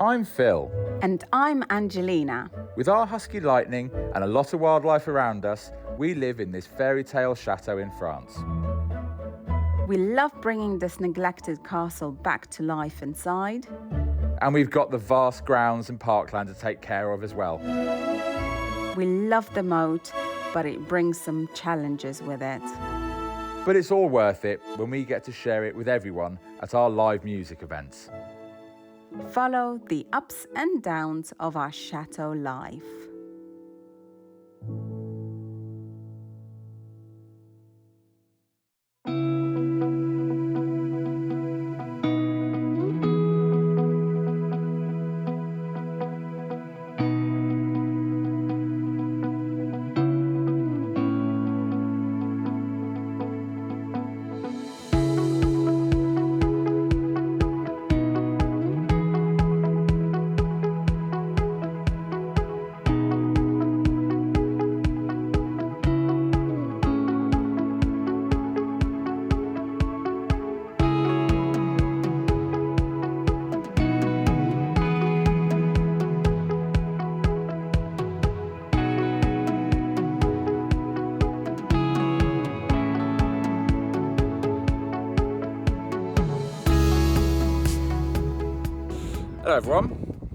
I'm Phil. And I'm Angelina. With our husky lightning and a lot of wildlife around us, we live in this fairy tale chateau in France. We love bringing this neglected castle back to life inside. And we've got the vast grounds and parkland to take care of as well. We love the moat, but it brings some challenges with it. But it's all worth it when we get to share it with everyone at our live music events. Follow the ups and downs of our chateau life. Hello everyone,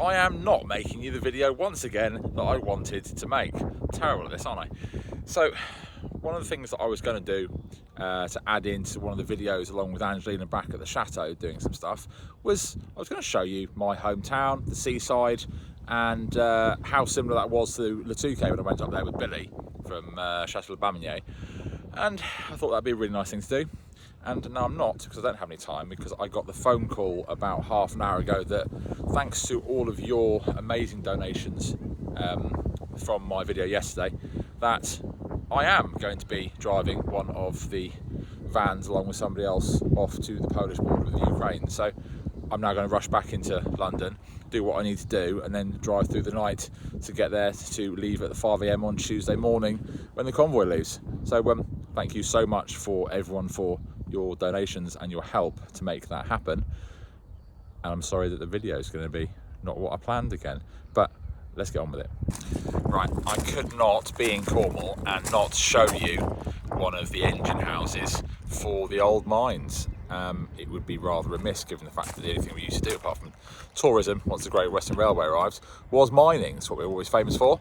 I am not making you the video once again that I wanted to make. Terrible at this, aren't I? So, one of the things that I was going to do to add into one of the videos along with Angelina back at the chateau doing some stuff was I was going to show you my hometown, the seaside, and how similar that was to Le Touquet when I went up there with Billy from Chateau du Bailleul. And I thought that'd be a really nice thing to do. And no, I'm not, because I don't have any time, because I got the phone call about half an hour ago that thanks to all of your amazing donations from my video yesterday, that I am going to be driving one of the vans along with somebody else off to the Polish border with Ukraine. So I'm now going to rush back into London, do what I need to do, and then drive through the night to get there to leave at the 5 AM on Tuesday morning when the convoy leaves. So thank you so much for everyone for your donations and your help to make that happen. And I'm sorry that the video is going to be not what I planned again, but let's get on with it. Right, I could not be in Cornwall and not show you one of the engine houses for the old mines. It would be rather remiss given the fact that the only thing we used to do apart from tourism once the Great Western Railway arrived was mining. That's what we were always famous for.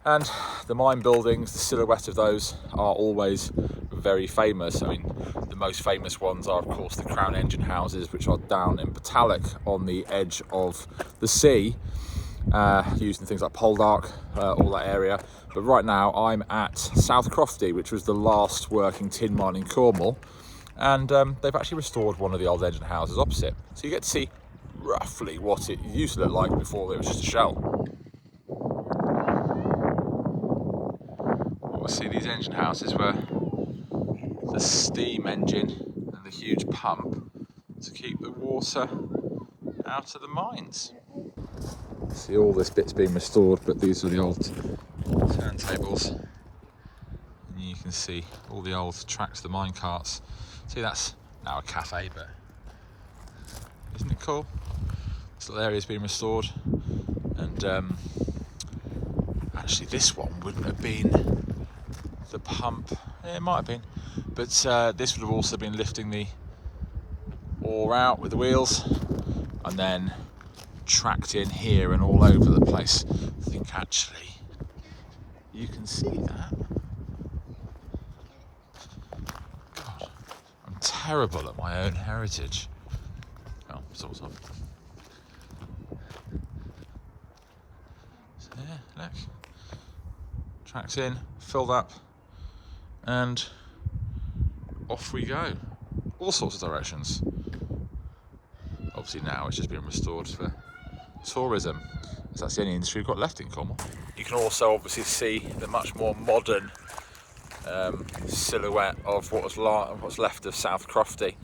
And the mine buildings, the silhouette of those are always very famous. I mean, the most famous ones are, of course, the Crown engine houses, which are down in Botanic on the edge of the sea, using things like Poldark, all that area. But right now I'm at South Crofty, which was the last working tin mine in Cornwall. And they've actually restored one of the old engine houses opposite. So you get to see roughly what it used to look like before it was just a shell. See, these engine houses were the steam engine and the huge pump to keep the water out of the mines. See, all this bit's being restored, but these are the old turntables. And you can see all the old tracks, the mine carts. See, that's now a cafe, but isn't it cool? This little area's been restored. And actually this one wouldn't have been the pump, it might have been, but this would have also been lifting the ore out with the wheels and then tracked in here and all over the place. I think actually you can see that. God, I'm terrible at my own heritage. Oh, sort of. So yeah, look, tracks in, filled up, and off we go, all sorts of directions. Obviously now it's just been restored for tourism, so that's the only industry we've got left in Cornwall. You can also obviously see the much more modern silhouette of what's left of South Crofty,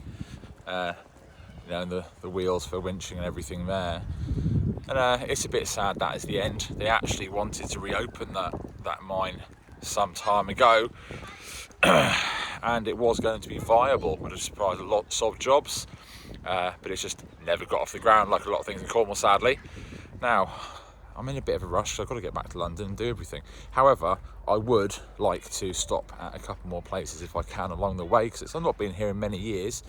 you know, and the wheels for winching and everything there. And it's a bit sad that is the end. They actually wanted to reopen that mine some time ago, and it was going to be viable, would have supplied lots of jobs, but it's just never got off the ground like a lot of things in Cornwall, sadly. Now, I'm in a bit of a rush, so I've got to get back to London and do everything. However, I would like to stop at a couple more places if I can along the way, because I've not been here in many years.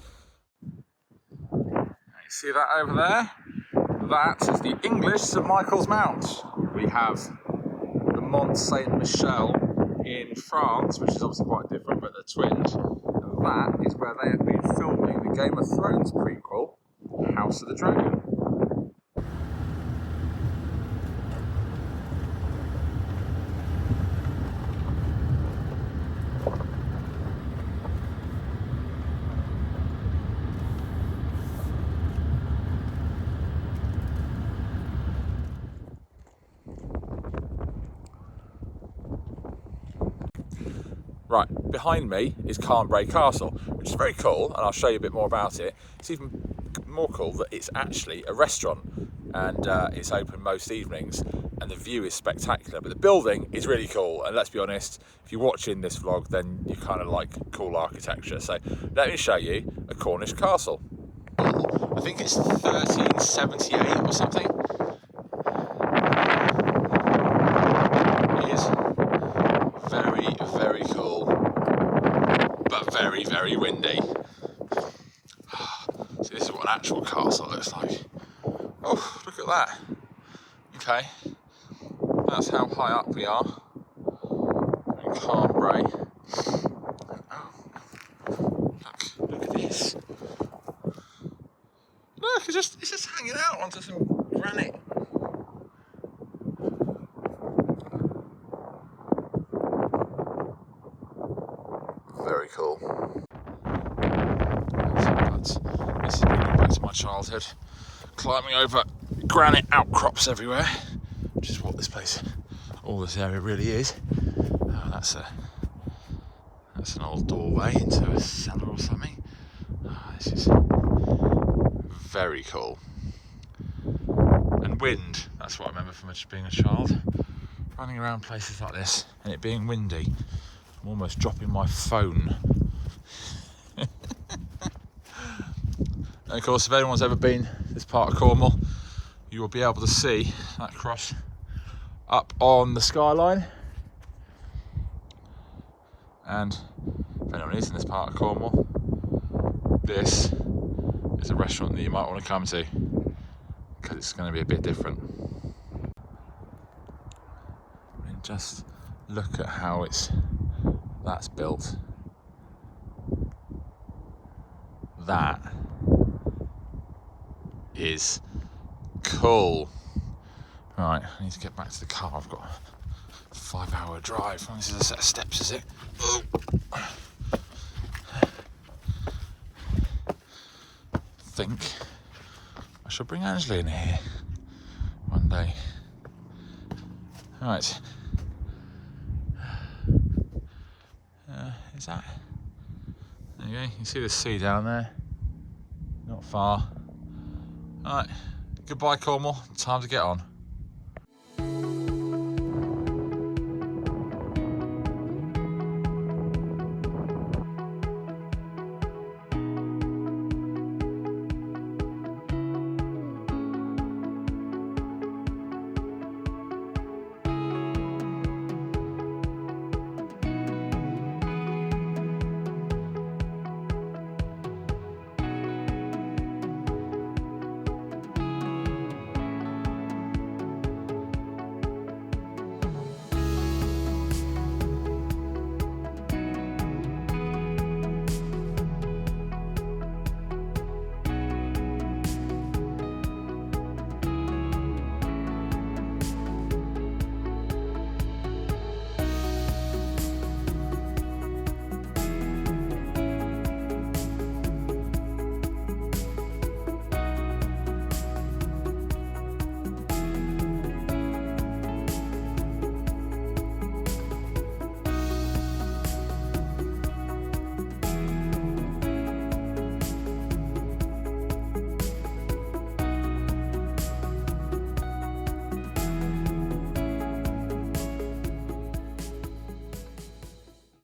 You see that over there? That is the English St Michael's Mount. We have the Mont Saint Michel in France, which is obviously quite different, but they're twinned. And that is where they have been filming the Game of Thrones prequel, House of the Dragon. Right, behind me is Carn Castle, which is very cool, and I'll show you a bit more about it. It's even more cool that it's actually a restaurant, and it's open most evenings, and the view is spectacular. But the building is really cool, and let's be honest, if you're watching this vlog, then you kind of like cool architecture. So let me show you a Cornish castle. I think it's 1378 or something. It is very, very cool, but very, very windy. So this is what an actual castle looks like. Oh, look at that. Okay, that's how high up we are in Carn, Brea. Oh, look at this. Look, it's just hanging out onto some granite. Very cool. This is bringing me back to my childhood. Climbing over granite outcrops everywhere, which is what this place, all this area really is. Oh, that's an old doorway into a cellar or something. Oh, this is very cool. And wind, that's what I remember from just being a child. Running around places like this and it being windy. I'm almost dropping my phone. And of course, if anyone's ever been this part of Cornwall, you will be able to see that cross up on the skyline. And if anyone is in this part of Cornwall, this is a restaurant that you might want to come to, because it's going to be a bit different. I mean, just look at how that's built. That is cool. Right, I need to get back to the car. I've got a 5-hour drive. This is a set of steps, is it? Oh. I think I shall bring Angela in here one day. Right. Is that? There you go. You see the sea down there? Not far. Alright. Goodbye, Cornwall. Time to get on.